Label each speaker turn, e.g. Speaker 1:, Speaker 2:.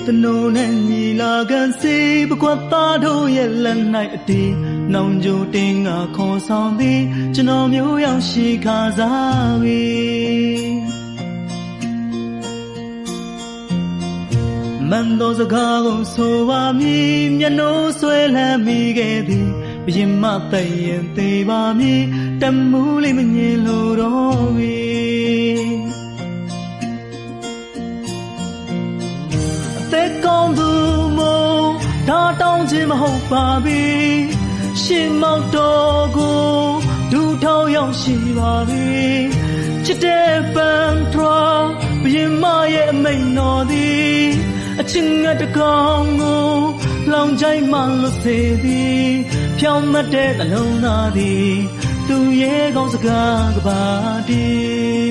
Speaker 1: တနိုးနဲ့ညီလာခံစီပကွက်သားတို့ရဲ့လက်၌အတီးနောင်ကြိုတင်ငါခေါ်ဆောင်သည်ကျွန်တော်မျိုးရောက်ရှိခါစားပြီမန်တော်စကားကိုဆိုပါမည်မျက်နှာဆွဲလန်းမိခဲ့သည်ဘရင်မသိရင်သေးပါမည်တမှုလေးမငြင်းလို့တော့ပြီအသက်ကောင်းသူမို့ဒါတောင်းခြင်းမဟုတ်ပါပြီရှင်မောက်တော်ကိုဒူထောက်ရောက်ရှိပါပြီချစ်တဲ့ပန်ထရာဘရင်မရဲ့အမိန်တော်သည်အချင်းငတ်တကောင်ကိုလောင်ချိုင်းမှလွတ်စေသည်ဖြောင်းမတ်တဲ့နှလုံးသားသည်သူရဲ့ကောင်းစကားကပါတည်း